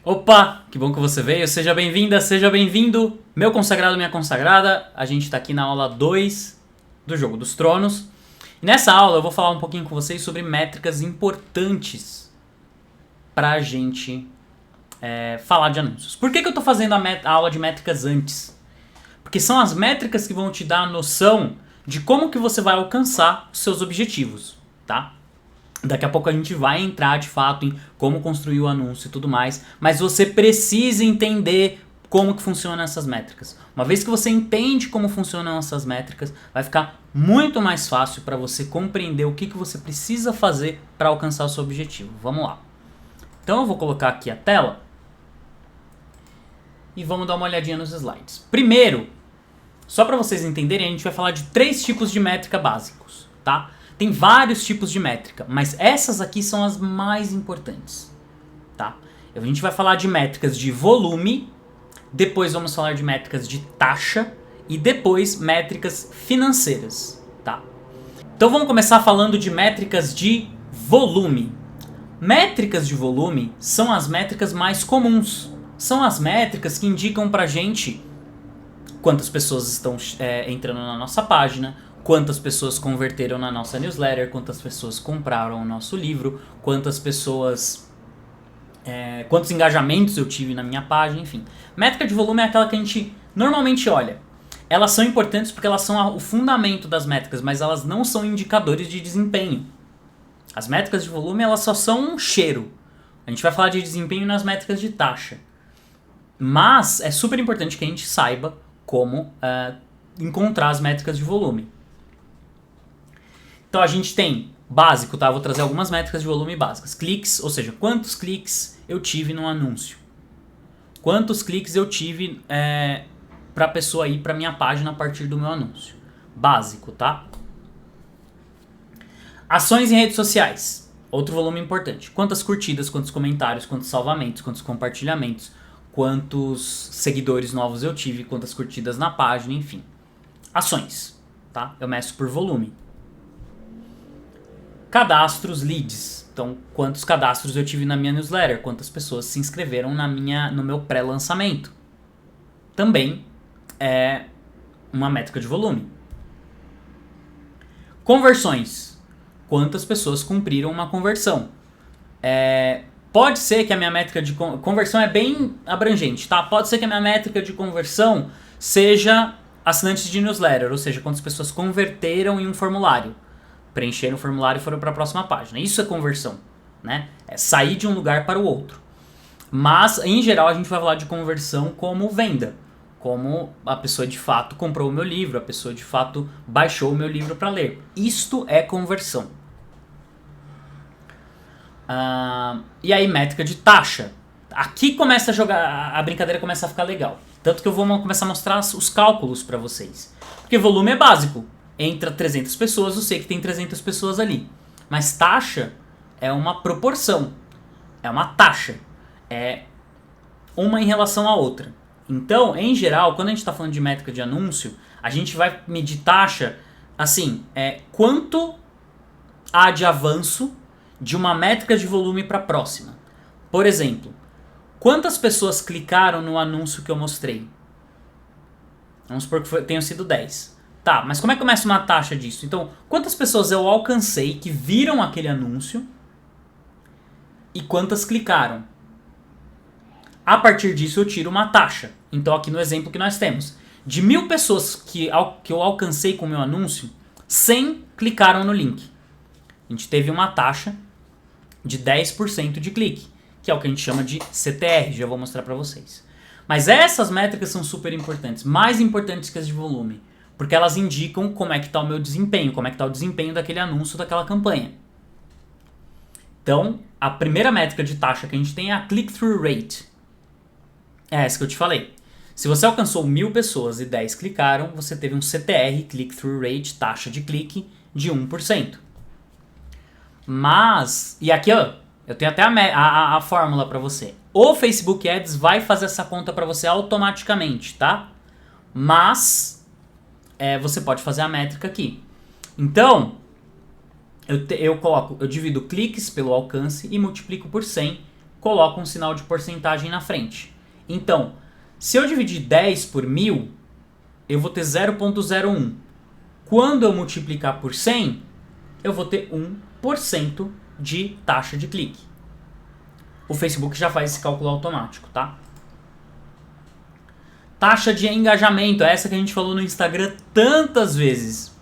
Opa, que bom que você veio, seja bem-vinda, seja bem-vindo, meu consagrado, minha consagrada. A gente tá aqui na aula 2 do Jogo dos Tronos. E nessa aula eu vou falar um pouquinho com vocês sobre métricas importantes pra gente falar de anúncios. Por que eu tô fazendo a aula de métricas antes? Porque são as métricas que vão te dar a noção de como que você vai alcançar os seus objetivos, tá? Daqui a pouco a gente vai entrar de fato em como construir o anúncio e tudo mais, mas você precisa entender como que funcionam essas métricas. Uma vez que você entende como funcionam essas métricas, vai ficar muito mais fácil para você compreender o que você precisa fazer para alcançar o seu objetivo. Vamos lá. Então eu vou colocar aqui a tela e vamos dar uma olhadinha nos slides. Primeiro, só para vocês entenderem, a gente vai falar de 3 tipos de métrica básicos, tá? Tem vários tipos de métrica, mas essas aqui são as mais importantes, tá? A gente vai falar de métricas de volume, depois vamos falar de métricas de taxa e depois métricas financeiras, tá? Então vamos começar falando de métricas de volume. Métricas de volume são as métricas mais comuns, são as métricas que indicam pra gente quantas pessoas estão entrando na nossa página, quantas pessoas converteram na nossa newsletter, quantas pessoas compraram o nosso livro, quantas pessoas... quantos engajamentos eu tive na minha página, enfim. Métrica de volume é aquela que a gente normalmente olha. Elas são importantes porque elas são o fundamento das métricas, mas elas não são indicadores de desempenho. As métricas de volume, elas só são um cheiro. A gente vai falar de desempenho nas métricas de taxa. Mas é super importante que a gente saiba como encontrar as métricas de volume. Então a gente tem básico, tá? Vou trazer algumas métricas de volume básicas. Cliques, ou seja, quantos cliques eu tive no anúncio. Quantos cliques eu tive para a pessoa ir para minha página a partir do meu anúncio. Básico, tá? Ações em redes sociais. Outro volume importante. Quantas curtidas, quantos comentários, quantos salvamentos, quantos compartilhamentos, quantos seguidores novos eu tive, quantas curtidas na página, enfim. Ações, tá? Eu meço por volume. Cadastros, leads. Então, quantos cadastros eu tive na minha newsletter, quantas pessoas se inscreveram no meu pré-lançamento. Também é uma métrica de volume. Conversões. Quantas pessoas cumpriram uma conversão. Pode ser que a minha métrica de conversão é bem abrangente, tá? Pode ser que a minha métrica de conversão seja assinantes de newsletter, ou seja, quantas pessoas converteram em um formulário. Preencheram o formulário e foram para a próxima página. Isso é conversão, né? É sair de um lugar para o outro. Mas, em geral, a gente vai falar de conversão como venda. Como a pessoa de fato comprou o meu livro, a pessoa de fato baixou o meu livro para ler. Isto é conversão. E aí, métrica de taxa. Aqui começa a brincadeira começa a ficar legal. Tanto que eu vou começar a mostrar os cálculos para vocês. Porque volume é básico. Entra 300 pessoas, eu sei que tem 300 pessoas ali. Mas taxa é uma proporção. É uma taxa. É uma em relação à outra. Então, em geral, quando a gente está falando de métrica de anúncio, a gente vai medir taxa assim, quanto há de avanço de uma métrica de volume para a próxima. Por exemplo, quantas pessoas clicaram no anúncio que eu mostrei? Vamos supor que tenham sido 10. Tá, mas como é que começa uma taxa disso? Então, quantas pessoas eu alcancei que viram aquele anúncio e quantas clicaram? A partir disso eu tiro uma taxa. Então, aqui no exemplo que nós temos, de 1000 pessoas que eu alcancei com o meu anúncio, 100 clicaram no link. A gente teve uma taxa de 10% de clique, que é o que a gente chama de CTR, já vou mostrar para vocês. Mas essas métricas são super importantes, mais importantes que as de volume. Porque elas indicam como é que está o meu desempenho, como é que está o desempenho daquele anúncio, daquela campanha. Então, a primeira métrica de taxa que a gente tem é a click-through rate. É essa que eu te falei. Se você alcançou 1000 pessoas e 10 clicaram, você teve um CTR, click-through rate, taxa de clique, de 1%. Mas, e aqui ó, eu tenho até a fórmula para você. O Facebook Ads vai fazer essa conta para você automaticamente, tá? Mas... você pode fazer a métrica aqui. Então, eu divido cliques pelo alcance e multiplico por 100 coloco um sinal de porcentagem na frente. Então, se eu dividir 10 por 1000, eu vou ter 0,01. Quando eu multiplicar por 100, eu vou ter 1% de taxa de clique. O Facebook já faz esse cálculo automático, tá? Taxa de engajamento, é essa que a gente falou no Instagram tantas vezes.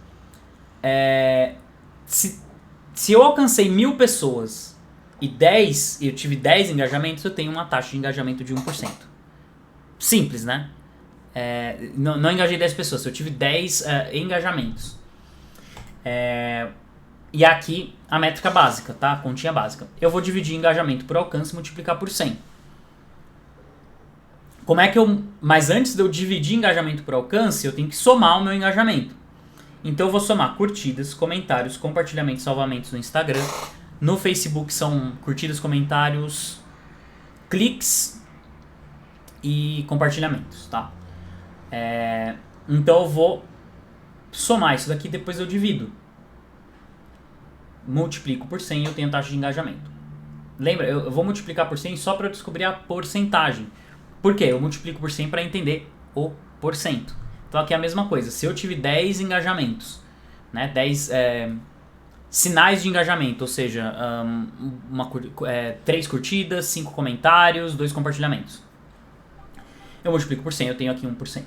Se eu alcancei 1000 pessoas e eu tive 10 engajamentos, eu tenho uma taxa de engajamento de 1%. Simples, né? Não engajei 10 pessoas, se eu tive 10 engajamentos. E aqui a métrica básica, tá? A continha básica. Eu vou dividir engajamento por alcance e multiplicar por 100. Mas antes de eu dividir engajamento por alcance, eu tenho que somar o meu engajamento. Então eu vou somar curtidas, comentários, compartilhamentos, salvamentos no Instagram. No Facebook são curtidas, comentários, cliques e compartilhamentos, tá? Então eu vou somar isso daqui e depois eu divido. Multiplico por 100 e eu tenho a taxa de engajamento. Lembra, eu vou multiplicar por 100 só para eu descobrir a porcentagem. Por quê? Eu multiplico por 100 para entender o porcento. Então aqui é a mesma coisa. Se eu tive 10 engajamentos, né, 10 sinais de engajamento, ou seja, 3 curtidas, 5 comentários, 2 compartilhamentos. Eu multiplico por 100, eu tenho aqui 1%.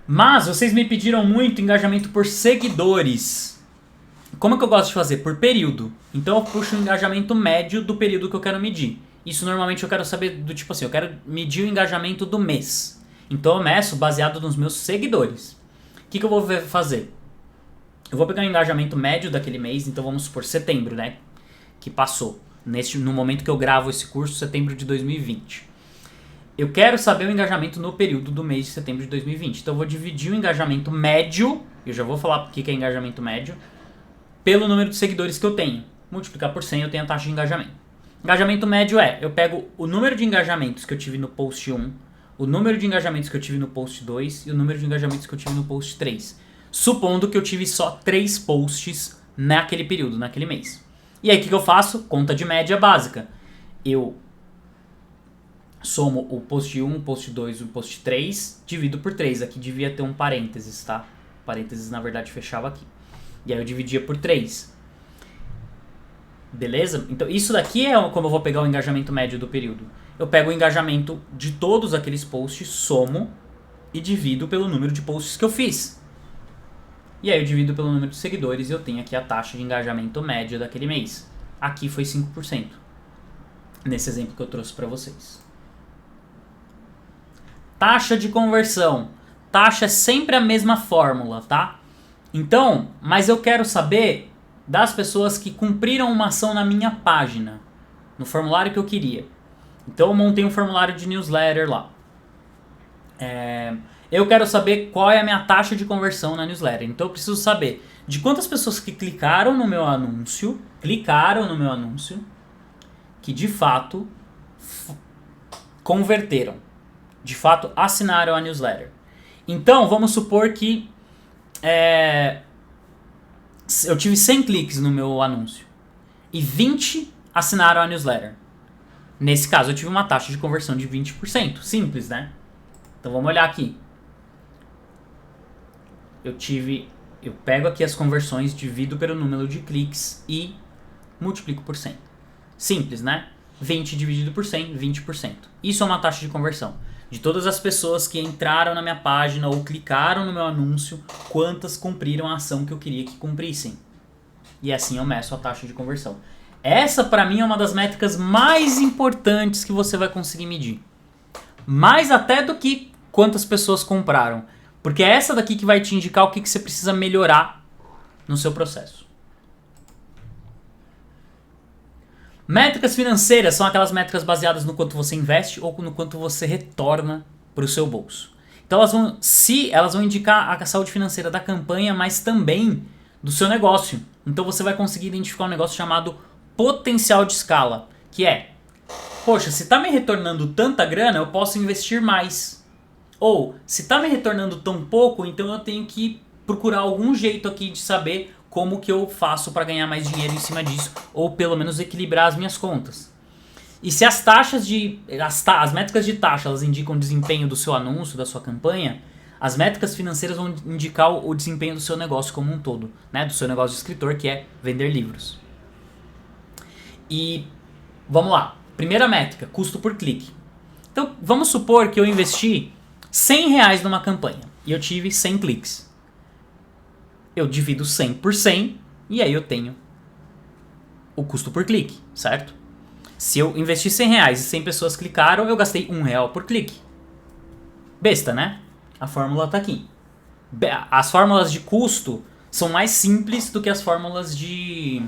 Mas vocês me pediram muito engajamento por seguidores. Como é que eu gosto de fazer? Por período. Então eu puxo o engajamento médio do período que eu quero medir. Isso normalmente eu quero saber do tipo assim, eu quero medir o engajamento do mês. Então eu meço baseado nos meus seguidores. O que eu vou fazer? Eu vou pegar o engajamento médio daquele mês, então vamos supor setembro, né? Que passou. No momento que eu gravo esse curso, setembro de 2020. Eu quero saber o engajamento no período do mês de setembro de 2020. Então eu vou dividir o engajamento médio, eu já vou falar o que é engajamento médio, pelo número de seguidores que eu tenho. Multiplicar por 100 eu tenho a taxa de engajamento. Engajamento médio eu pego o número de engajamentos que eu tive no post 1, o número de engajamentos que eu tive no post 2 e o número de engajamentos que eu tive no post 3. Supondo que eu tive só 3 posts naquele período, naquele mês. E aí o que eu faço? Conta de média básica. Eu somo o post 1, o post 2 e o post 3, divido por 3. Aqui devia ter um parênteses, tá? O parênteses na verdade fechava aqui. E aí eu dividia por 3. Beleza? Então isso daqui é como eu vou pegar o engajamento médio do período. Eu pego o engajamento de todos aqueles posts, somo e divido pelo número de posts que eu fiz. E aí eu divido pelo número de seguidores e eu tenho aqui a taxa de engajamento média daquele mês. Aqui foi 5%. Nesse exemplo que eu trouxe para vocês. Taxa de conversão. Taxa é sempre a mesma fórmula, tá? Então, mas eu quero saber das pessoas que cumpriram uma ação na minha página, no formulário que eu queria. Então eu montei um formulário de newsletter lá. Eu quero saber qual é a minha taxa de conversão na newsletter. Então eu preciso saber de quantas pessoas que clicaram no meu anúncio, que de fato converteram, de fato assinaram a newsletter. Então vamos supor que eu tive 100 cliques no meu anúncio e 20 assinaram a newsletter. Nesse caso eu tive uma taxa de conversão de 20%. Simples, né? Então vamos olhar aqui. Eu pego aqui as conversões, divido pelo número de cliques e multiplico por 100. Simples, né? 20 dividido por 100, 20%. Isso é uma taxa de conversão. De todas as pessoas que entraram na minha página ou clicaram no meu anúncio, quantas cumpriram a ação que eu queria que cumprissem. E assim eu meço a taxa de conversão. Essa para mim é uma das métricas mais importantes que você vai conseguir medir. Mais até do que quantas pessoas compraram. Porque é essa daqui que vai te indicar o que você precisa melhorar no seu processo. Métricas financeiras são aquelas métricas baseadas no quanto você investe ou no quanto você retorna para o seu bolso. Então elas vão indicar a saúde financeira da campanha, mas também do seu negócio. Então você vai conseguir identificar um negócio chamado potencial de escala, que é, poxa, se está me retornando tanta grana, eu posso investir mais. Ou, se está me retornando tão pouco, então eu tenho que procurar algum jeito aqui de saber como que eu faço para ganhar mais dinheiro em cima disso, ou pelo menos equilibrar as minhas contas. E se as taxas as métricas de taxa, elas indicam o desempenho do seu anúncio, da sua campanha, as métricas financeiras vão indicar o desempenho do seu negócio como um todo, né? Do seu negócio de escritor, que é vender livros. E vamos lá. Primeira métrica, custo por clique. Então, vamos supor que eu investi R$100 numa campanha e eu tive 100 cliques. Eu divido 100 por 100 e aí eu tenho o custo por clique, certo? Se eu investi R$100 e 100 pessoas clicaram, eu gastei R$1 por clique. Besta, né? A fórmula tá aqui. As fórmulas de custo são mais simples do que as fórmulas de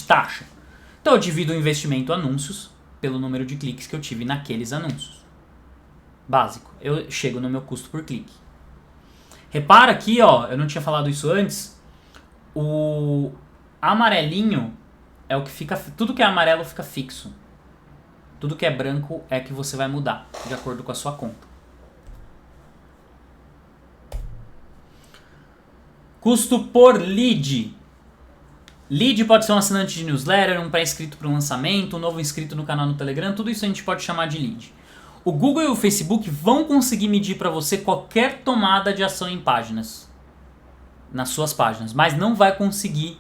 taxa. Então eu divido o investimento anúncios pelo número de cliques que eu tive naqueles anúncios. Básico. Eu chego no meu custo por clique. Repara aqui, ó, eu não tinha falado isso antes. O amarelinho é o que fica. Tudo que é amarelo fica fixo. Tudo que é branco é que você vai mudar, de acordo com a sua conta. Custo por lead. Lead pode ser um assinante de newsletter, um pré-inscrito para um lançamento, um novo inscrito no canal no Telegram, tudo isso a gente pode chamar de lead. O Google e o Facebook vão conseguir medir para você qualquer tomada de ação em páginas, nas suas páginas, mas não vai conseguir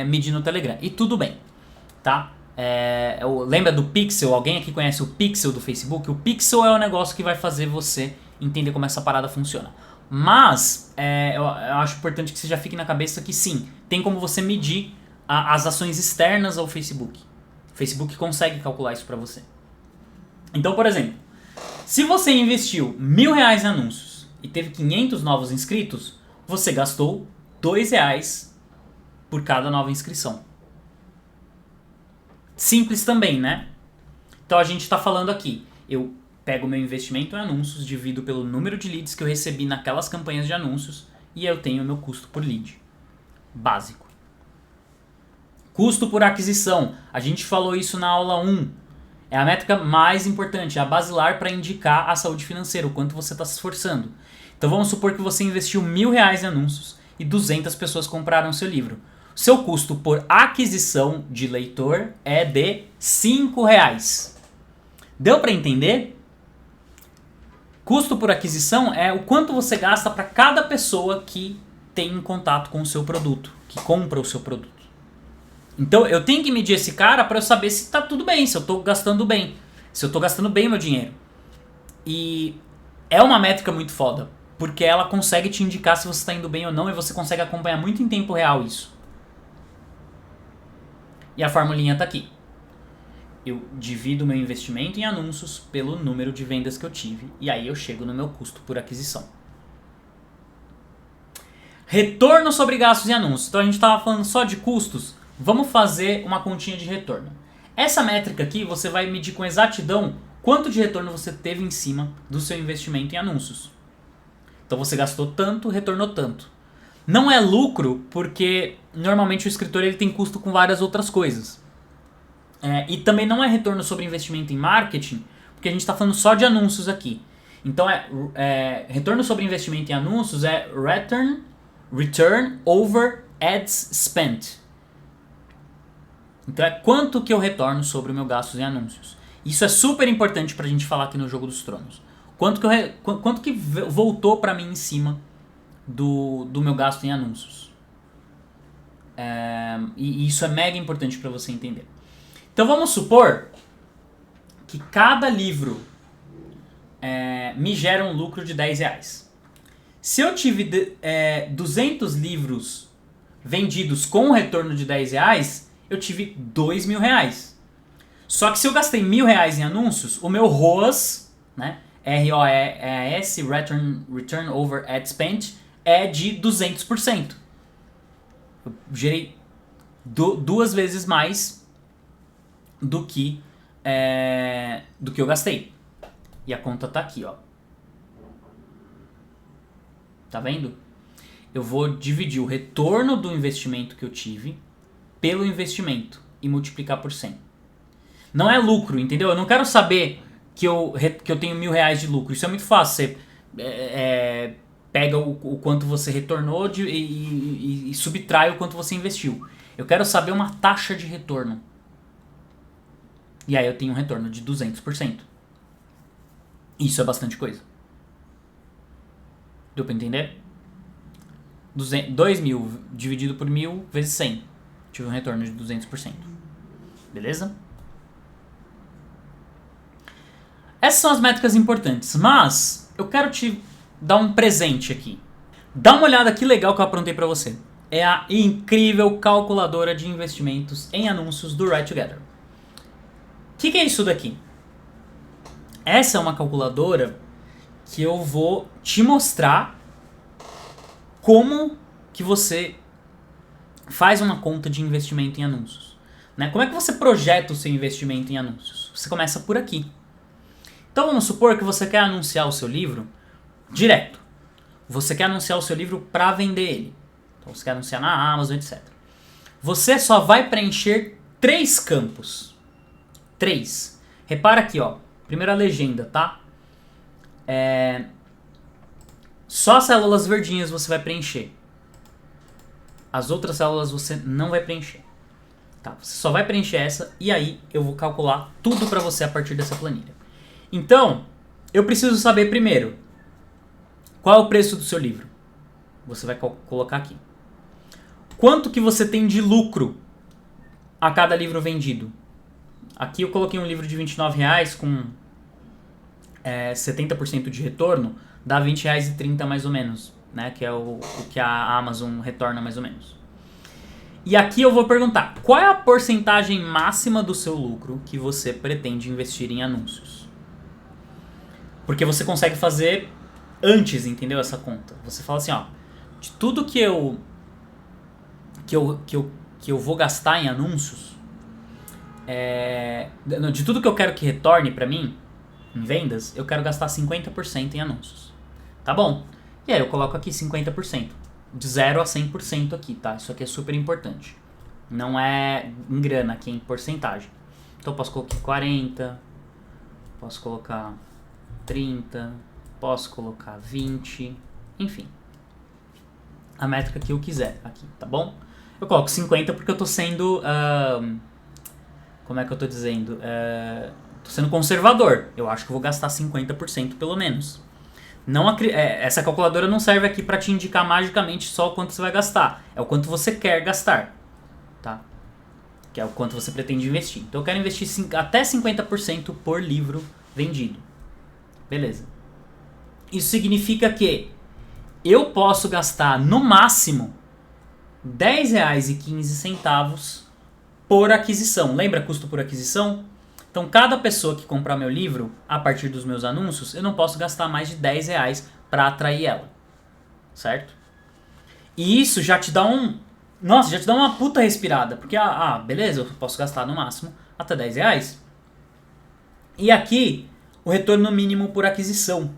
medir no Telegram. E tudo bem, tá? Lembra do Pixel? Alguém aqui conhece o Pixel do Facebook? O Pixel é o negócio que vai fazer você entender como essa parada funciona. Mas eu acho importante que você já fique na cabeça que sim, tem como você medir as ações externas ao Facebook. O Facebook consegue calcular isso para você. Então, por exemplo, se você investiu R$1.000 em anúncios e teve 500 novos inscritos, você gastou R$2 por cada nova inscrição. Simples também, né? Então a gente está falando aqui, eu pego o meu investimento em anúncios, divido pelo número de leads que eu recebi naquelas campanhas de anúncios e eu tenho o meu custo por lead. Básico. Custo por aquisição. A gente falou isso na aula 1. É a métrica mais importante, é a basilar para indicar a saúde financeira, o quanto você está se esforçando. Então vamos supor que você investiu R$1.000 em anúncios e 200 pessoas compraram seu livro. Seu custo por aquisição de leitor é de R$5. Deu para entender? Custo por aquisição é o quanto você gasta para cada pessoa que tem contato com o seu produto, que compra o seu produto. Então eu tenho que medir esse cara para eu saber se está tudo bem, se eu estou gastando bem, se eu estou gastando bem meu dinheiro. E é uma métrica muito foda, porque ela consegue te indicar se você está indo bem ou não e você consegue acompanhar muito em tempo real isso. E a formulinha está aqui. Eu divido meu investimento em anúncios pelo número de vendas que eu tive e aí eu chego no meu custo por aquisição. Retorno sobre gastos e anúncios. Então a gente estava falando só de custos, vamos fazer uma continha de retorno. Essa métrica aqui você vai medir com exatidão quanto de retorno você teve em cima do seu investimento em anúncios. Então você gastou tanto, retornou tanto. Não é lucro porque normalmente o escritor ele tem custo com várias outras coisas. E também não é retorno sobre investimento em marketing, porque a gente está falando só de anúncios aqui. Então retorno sobre investimento em anúncios é return over ads spent. Então é quanto que eu retorno sobre o meu gasto em anúncios. Isso é super importante para a gente falar aqui no Jogo dos Tronos. Quanto que voltou para mim em cima do meu gasto em anúncios. E isso é mega importante para você entender. Então vamos supor que cada livro me gera um lucro de R$10. Se eu tive 200 livros vendidos com um retorno de R$10, eu tive R$2.000. Só que se eu gastei R$1.000 em anúncios, o meu ROAS, né, ROAS, Return Over Ad Spend, é de 200%. Eu gerei duas vezes mais do que eu gastei. E a conta tá aqui, ó. Tá vendo? Eu vou dividir o retorno do investimento que eu tive pelo investimento e multiplicar por 100. Não é lucro, entendeu? Eu não quero saber que eu tenho R$1.000 de lucro. Isso é muito fácil. Você pega o quanto você retornou e subtrai o quanto você investiu. Eu quero saber uma taxa de retorno. E aí eu tenho um retorno de 200%. Isso é bastante coisa. Deu pra entender? 2.000 dividido por 1.000 vezes 100. Tive um retorno de 200%. Beleza? Essas são as métricas importantes. Mas eu quero te dar um presente aqui. Dá uma olhada que legal que eu aprontei pra você. É a incrível calculadora de investimentos em anúncios do Write Together. O que é isso daqui? Essa é uma calculadora que eu vou te mostrar como que você faz uma conta de investimento em anúncios. Né? Como é que você projeta o seu investimento em anúncios? Você começa por aqui. Então vamos supor que você quer anunciar o seu livro direto. Você quer anunciar o seu livro para vender ele. Então você quer anunciar na Amazon, etc. Você só vai preencher 3 campos. 3. Repara aqui, ó. Primeira legenda, tá? Só células verdinhas você vai preencher. As outras células você não vai preencher. Tá? Você só vai preencher essa e aí eu vou calcular tudo para você a partir dessa planilha. Então, eu preciso saber primeiro qual é o preço do seu livro. Você vai colocar aqui. Quanto que você tem de lucro a cada livro vendido? Aqui eu coloquei um livro de R$29 com 70% de retorno, dá R$20,30 mais ou menos, né? Que é o que a Amazon retorna mais ou menos. E aqui eu vou perguntar, qual é a porcentagem máxima do seu lucro que você pretende investir em anúncios? Porque você consegue fazer antes, entendeu? Essa conta. Você fala assim, ó, de tudo que eu vou gastar em anúncios, de tudo que eu quero que retorne pra mim, em vendas, eu quero gastar 50% em anúncios. Tá bom? E aí eu coloco aqui 50%. De 0 a 100% aqui, tá? Isso aqui é super importante. Não é em grana, aqui é em porcentagem. Então eu posso colocar 40, posso colocar 30, posso colocar 20, enfim. A métrica que eu quiser aqui, tá bom? Eu coloco 50 porque eu tô sendo... como é que eu tô dizendo? Tô sendo conservador. Eu acho que eu vou gastar 50% pelo menos. Essa calculadora não serve aqui para te indicar magicamente só o quanto você vai gastar. É o quanto você quer gastar. Tá? Que é o quanto você pretende investir. Então eu quero investir até 50% por livro vendido. Beleza. Isso significa que eu posso gastar no máximo R$10,15 por aquisição. Lembra custo por aquisição? Então, cada pessoa que comprar meu livro, a partir dos meus anúncios, eu não posso gastar mais de R$10 para atrair ela. Certo? E isso já te dá já te dá uma puta respirada. Porque, beleza, eu posso gastar no máximo até R$10. E aqui, o retorno mínimo por aquisição.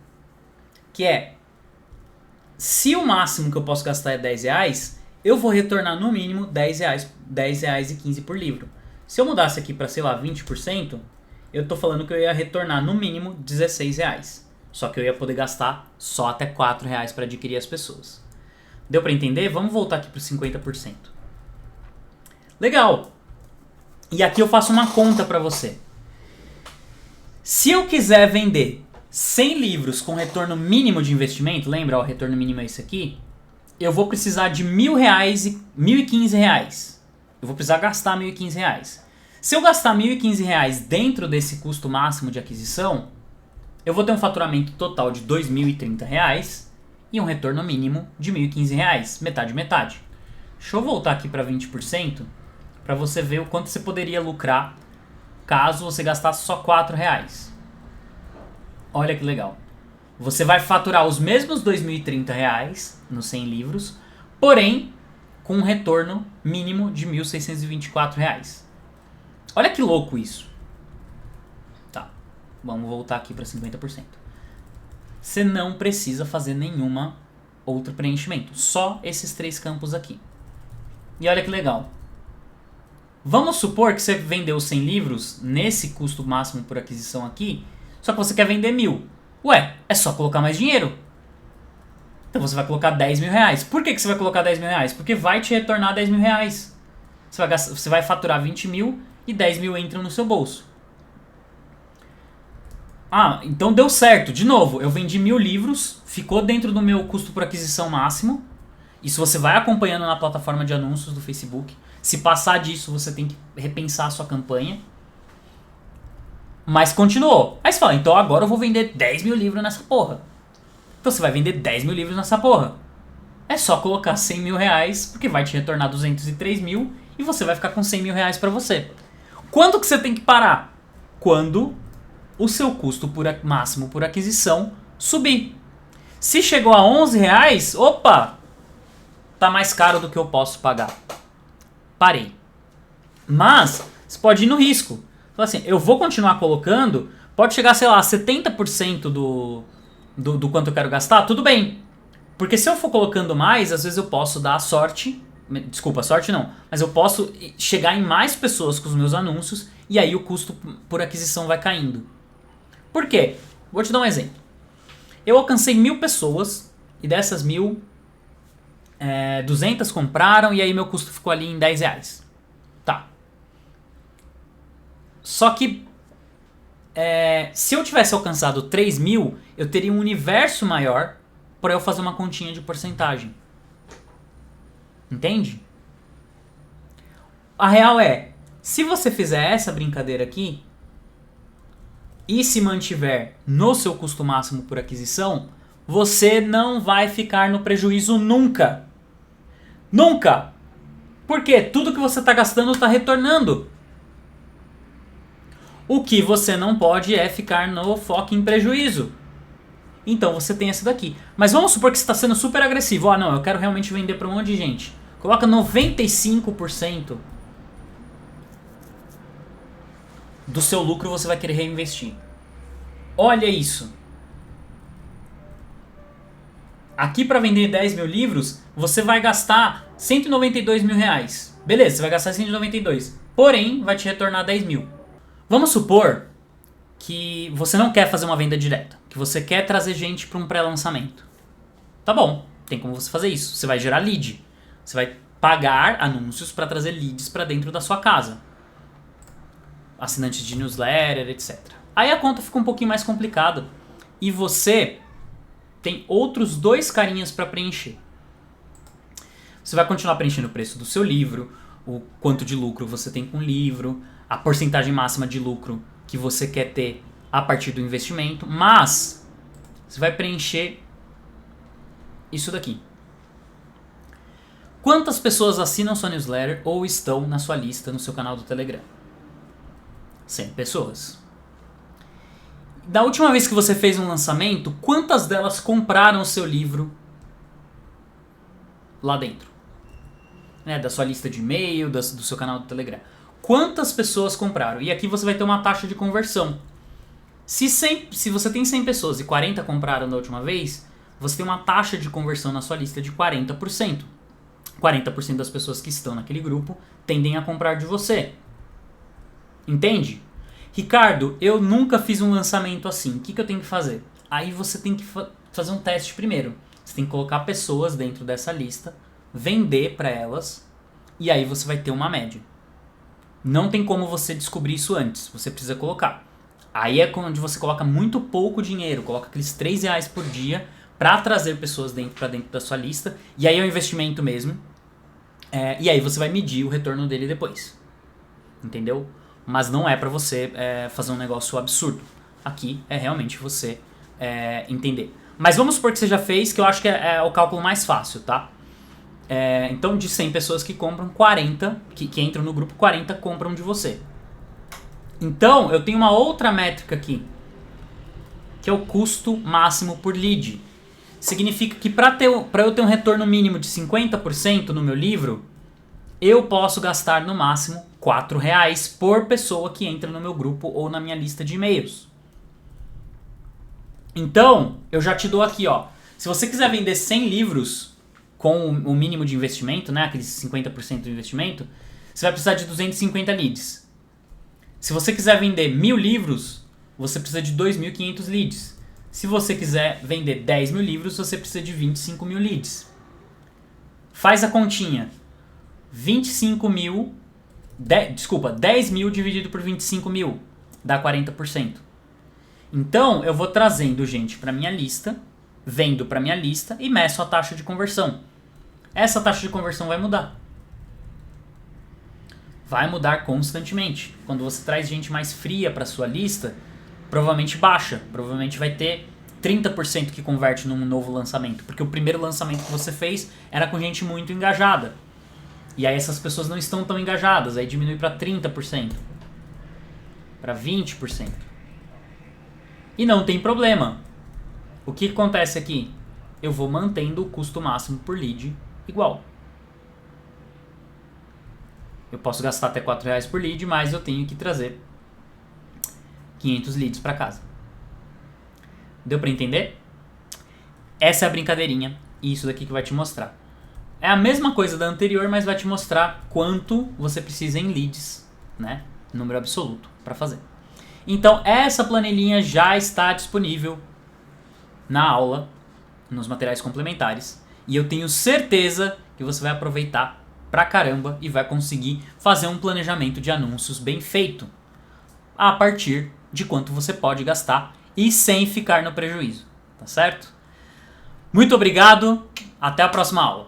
Que é, se o máximo que eu posso gastar é R$10, eu vou retornar no mínimo R$10,15 por livro. Se eu mudasse aqui para, sei lá, 20%, eu tô falando que eu ia retornar no mínimo R$16. Só que eu ia poder gastar só até R$4 para adquirir as pessoas. Deu para entender? Vamos voltar aqui para 50%. Legal! E aqui eu faço uma conta para você. Se eu quiser vender 100 livros com retorno mínimo de investimento, lembra, o retorno mínimo é esse aqui? Eu vou precisar de R$1.015. Eu vou precisar gastar R$1.015. Se eu gastar R$1.015 dentro desse custo máximo de aquisição, eu vou ter um faturamento total de R$2.030 e um retorno mínimo de R$1.015. Metade, metade. Deixa eu voltar aqui para 20% para você ver o quanto você poderia lucrar caso você gastasse só R$4. Olha que legal. Você vai faturar os mesmos R$2.030 nos 100 livros, porém com um retorno mínimo de R$1.624. Olha que louco isso. Tá, vamos voltar aqui para 50%. Você não precisa fazer nenhuma outro preenchimento, só esses 3 campos aqui. E olha que legal. Vamos supor que você vendeu 100 livros nesse custo máximo por aquisição aqui, só que você quer vender 1.000. Ué, é só colocar mais dinheiro. Então você vai colocar 10 mil reais. Por que você vai colocar 10 mil reais? Porque vai te retornar 10 mil reais. Você vai faturar 20 mil e 10 mil entram no seu bolso. Ah, então deu certo. De novo, eu vendi 1000 livros, ficou dentro do meu custo por aquisição máximo. Isso você vai acompanhando na plataforma de anúncios do Facebook. Se passar disso, você tem que repensar a sua campanha. Mas continuou. Aí você fala, então agora eu vou vender 10 mil livros nessa porra. Então você vai vender 10 mil livros nessa porra. É só colocar 100 mil reais, porque vai te retornar 203 mil e você vai ficar com 100 mil reais pra você. Quando que você tem que parar? Quando o seu custo máximo por aquisição subir. Se chegou a 11 reais, opa, tá mais caro do que eu posso pagar. Parei. Mas você pode ir no risco. Fala assim, eu vou continuar colocando, pode chegar, sei lá, 70% do quanto eu quero gastar, tudo bem. Porque se eu for colocando mais, às vezes eu posso dar sorte, desculpa, sorte não, mas eu posso chegar em mais pessoas com os meus anúncios e aí o custo por aquisição vai caindo. Por quê? Vou te dar um exemplo. Eu alcancei 1000 pessoas e dessas 1000, 200 compraram e aí meu custo ficou ali em 10 reais. Tá. Só que se eu tivesse alcançado 3.000, eu teria um universo maior para eu fazer uma continha de porcentagem. Entende? A real é, se você fizer essa brincadeira aqui e se mantiver no seu custo máximo por aquisição, você não vai ficar no prejuízo nunca. Nunca! Porque tudo que você está gastando está retornando. O que você não pode é ficar no foco em prejuízo. Então você tem essa daqui. Mas vamos supor que você está sendo super agressivo. Ah, não, eu quero realmente vender para um monte de gente. Coloca 95% do seu lucro você vai querer reinvestir. Olha isso. Aqui para vender 10 mil livros, você vai gastar 192 mil reais. Beleza, você vai gastar 192. Porém, vai te retornar 10 mil. Vamos supor que você não quer fazer uma venda direta, que você quer trazer gente para um pré-lançamento. Tá bom, tem como você fazer isso. Você vai gerar lead. Você vai pagar anúncios para trazer leads para dentro da sua casa. Assinantes de newsletter, etc. Aí a conta fica um pouquinho mais complicada. E você tem outros 2 carinhas para preencher. Você vai continuar preenchendo o preço do seu livro, o quanto de lucro você tem com o livro, a porcentagem máxima de lucro que você quer ter a partir do investimento, mas você vai preencher isso daqui. Quantas pessoas assinam sua newsletter ou estão na sua lista no seu canal do Telegram? 100 pessoas. Da última vez que você fez um lançamento, quantas delas compraram o seu livro lá dentro? Da sua lista de e-mail, do seu canal do Telegram. Quantas pessoas compraram? E aqui você vai ter uma taxa de conversão. Se você tem 100 pessoas e 40 compraram da última vez, você tem uma taxa de conversão na sua lista de 40%. 40% das pessoas que estão naquele grupo tendem a comprar de você. Entende? Ricardo, eu nunca fiz um lançamento assim. O que eu tenho que fazer? Aí você tem que fazer um teste primeiro. Você tem que colocar pessoas dentro dessa lista, vender para elas, e aí você vai ter uma média. Não tem como você descobrir isso antes. Você precisa colocar. Aí é quando você coloca muito pouco dinheiro. Coloca aqueles 3 reais por dia para trazer pessoas para dentro da sua lista. E aí é um investimento mesmo. E aí você vai medir o retorno dele depois. Entendeu? Mas não é para você fazer um negócio absurdo. Aqui é realmente você entender. Mas vamos supor que você já fez, que eu acho que é o cálculo mais fácil, tá? Então, de 100 pessoas que compram, 40, que entram no grupo, 40 compram de você. Então, eu tenho uma outra métrica aqui, que é o custo máximo por lead. Significa que para eu ter um retorno mínimo de 50% no meu livro, eu posso gastar no máximo R$4 por pessoa que entra no meu grupo ou na minha lista de e-mails. Então, eu já te dou aqui, ó. Se você quiser vender 100 livros com o mínimo de investimento, né, aqueles 50% do investimento, você vai precisar de 250 leads. Se você quiser vender 1000 livros, você precisa de 2.500 leads. Se você quiser vender 10 mil livros, você precisa de 25 mil leads. Faz a continha. 10 mil dividido por 25 mil dá 40%. Então, eu vou trazendo gente para minha lista, vendo para minha lista e meço a taxa de conversão. Essa taxa de conversão vai mudar. Vai mudar constantemente. Quando você traz gente mais fria para sua lista, provavelmente baixa. Provavelmente vai ter 30% que converte num novo lançamento. Porque o primeiro lançamento que você fez era com gente muito engajada. E aí essas pessoas não estão tão engajadas. Aí diminui para 30%. Para 20%. E não tem problema. O que acontece aqui? Eu vou mantendo o custo máximo por lead igual. Eu posso gastar até R$4 por lead, mas eu tenho que trazer 500 leads para casa. Deu para entender? Essa é a brincadeirinha e isso daqui que vai te mostrar. É a mesma coisa da anterior, mas vai te mostrar quanto você precisa em leads, né? Número absoluto para fazer. Então essa planilhinha já está disponível na aula, nos materiais complementares, e eu tenho certeza que você vai aproveitar pra caramba e vai conseguir fazer um planejamento de anúncios bem feito a partir de quanto você pode gastar e sem ficar no prejuízo, tá certo? Muito obrigado, até a próxima aula.